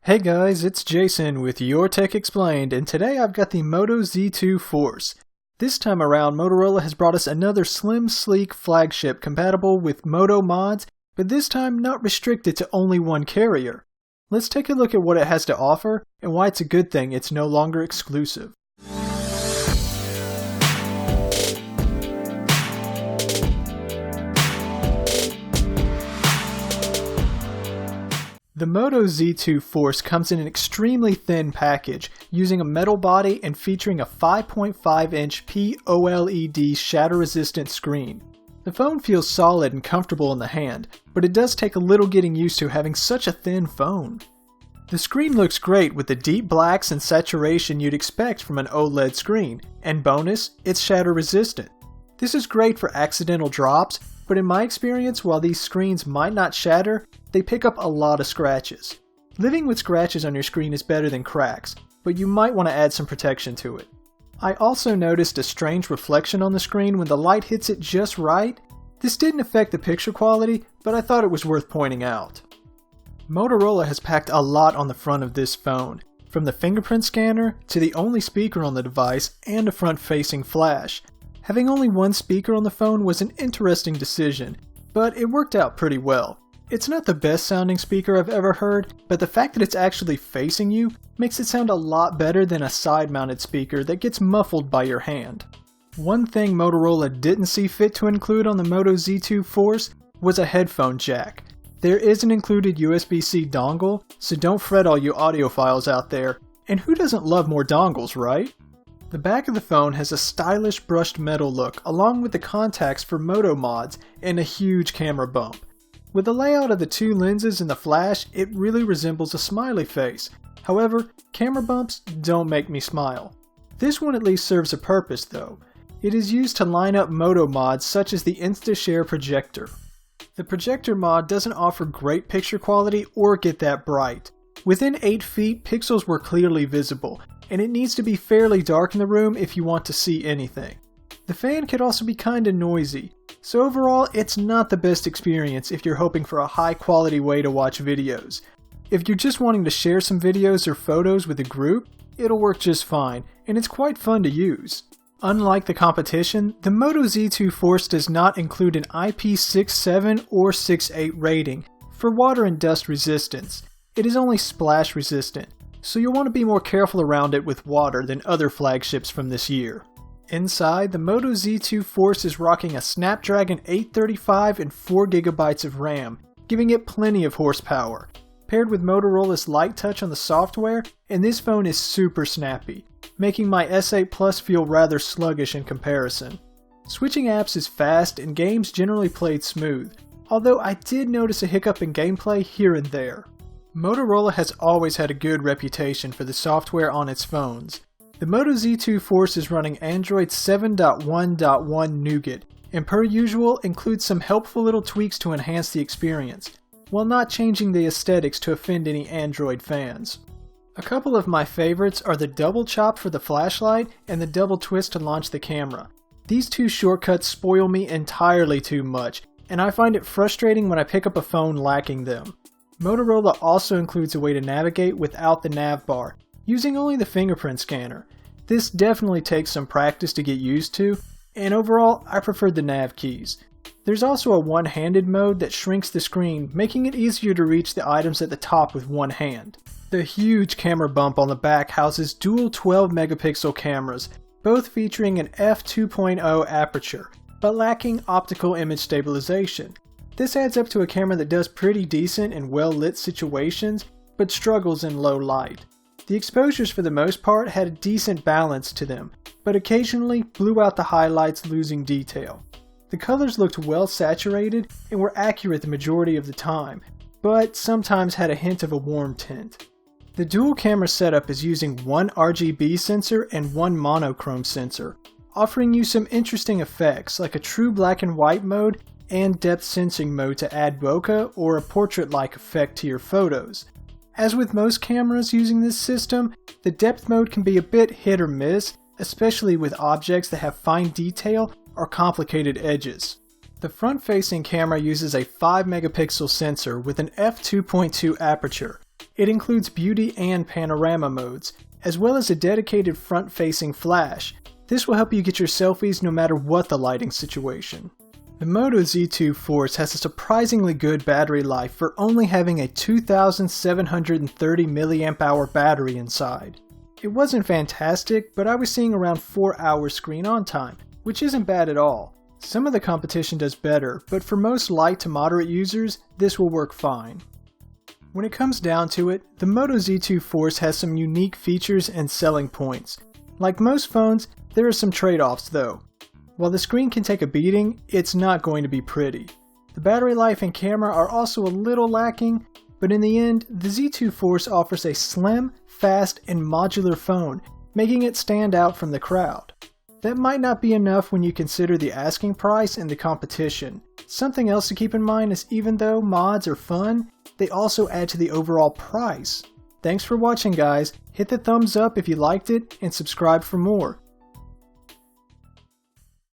Hey guys, it's Jason with Your Tech Explained, and today I've got the Moto Z2 Force. This time around, Motorola has brought us another slim, sleek flagship compatible with Moto mods, but this time not restricted to only one carrier. Let's take a look at what it has to offer, and why it's a good thing it's no longer exclusive. The Moto Z2 Force comes in an extremely thin package, using a metal body and featuring a 5.5-inch POLED shatter-resistant screen. The phone feels solid and comfortable in the hand, but it does take a little getting used to having such a thin phone. The screen looks great with the deep blacks and saturation you'd expect from an OLED screen, and bonus, it's shatter-resistant. This is great for accidental drops, but in my experience, while these screens might not shatter, they pick up a lot of scratches. Living with scratches on your screen is better than cracks, but you might want to add some protection to it. I also noticed a strange reflection on the screen when the light hits it just right. This didn't affect the picture quality, but I thought it was worth pointing out. Motorola has packed a lot on the front of this phone, from the fingerprint scanner to the only speaker on the device and a front-facing flash. Having only one speaker on the phone was an interesting decision, but it worked out pretty well. It's not the best sounding speaker I've ever heard, but the fact that it's actually facing you makes it sound a lot better than a side-mounted speaker that gets muffled by your hand. One thing Motorola didn't see fit to include on the Moto Z2 Force was a headphone jack. There is an included USB-C dongle, so don't fret all you audiophiles out there, and who doesn't love more dongles, right? The back of the phone has a stylish brushed metal look along with the contacts for Moto mods and a huge camera bump. With the layout of the two lenses and the flash, it really resembles a smiley face. However, camera bumps don't make me smile. This one at least serves a purpose though. It is used to line up Moto mods such as the InstaShare projector. The projector mod doesn't offer great picture quality or get that bright. Within 8 feet, pixels were clearly visible, and it needs to be fairly dark in the room if you want to see anything. The fan could also be kinda noisy, so overall it's not the best experience if you're hoping for a high quality way to watch videos. If you're just wanting to share some videos or photos with a group, it'll work just fine, and it's quite fun to use. Unlike the competition, the Moto Z2 Force does not include an IP67 or 68 rating for water and dust resistance. It is only splash resistant, so you'll want to be more careful around it with water than other flagships from this year. Inside, the Moto Z2 Force is rocking a Snapdragon 835 and 4GB of RAM, giving it plenty of horsepower. Paired with Motorola's light touch on the software, and this phone is super snappy, making my S8 Plus feel rather sluggish in comparison. Switching apps is fast and games generally played smooth, although I did notice a hiccup in gameplay here and there. Motorola has always had a good reputation for the software on its phones. The Moto Z2 Force is running Android 7.1.1 Nougat, and per usual includes some helpful little tweaks to enhance the experience, while not changing the aesthetics to offend any Android fans. A couple of my favorites are the double chop for the flashlight and the double twist to launch the camera. These two shortcuts spoil me entirely too much, and I find it frustrating when I pick up a phone lacking them. Motorola also includes a way to navigate without the nav bar, using only the fingerprint scanner. This definitely takes some practice to get used to, and overall I prefer the nav keys. There's also a one-handed mode that shrinks the screen, making it easier to reach the items at the top with one hand. The huge camera bump on the back houses dual 12-megapixel cameras, both featuring an f2.0 aperture, but lacking optical image stabilization. This adds up to a camera that does pretty decent in well-lit situations, but struggles in low light. The exposures for the most part had a decent balance to them, but occasionally blew out the highlights, losing detail. The colors looked well saturated and were accurate the majority of the time, but sometimes had a hint of a warm tint. The dual camera setup is using one RGB sensor and one monochrome sensor, offering you some interesting effects like a true black and white mode and depth sensing mode to add bokeh or a portrait-like effect to your photos. As with most cameras using this system, the depth mode can be a bit hit or miss, especially with objects that have fine detail or complicated edges. The front-facing camera uses a 5-megapixel sensor with an f2.2 aperture, It includes beauty and panorama modes, as well as a dedicated front-facing flash. This will help you get your selfies no matter what the lighting situation. The Moto Z2 Force has a surprisingly good battery life for only having a 2,730 mAh battery inside. It wasn't fantastic, but I was seeing around 4 hours screen on time, which isn't bad at all. Some of the competition does better, but for most light to moderate users, this will work fine. When it comes down to it, the Moto Z2 Force has some unique features and selling points. Like most phones, there are some trade-offs though. While the screen can take a beating, it's not going to be pretty. The battery life and camera are also a little lacking, but in the end, the Z2 Force offers a slim, fast, and modular phone, making it stand out from the crowd. That might not be enough when you consider the asking price and the competition. Something else to keep in mind is even though mods are fun, they also add to the overall price. Thanks for watching guys, hit the thumbs up if you liked it, and subscribe for more.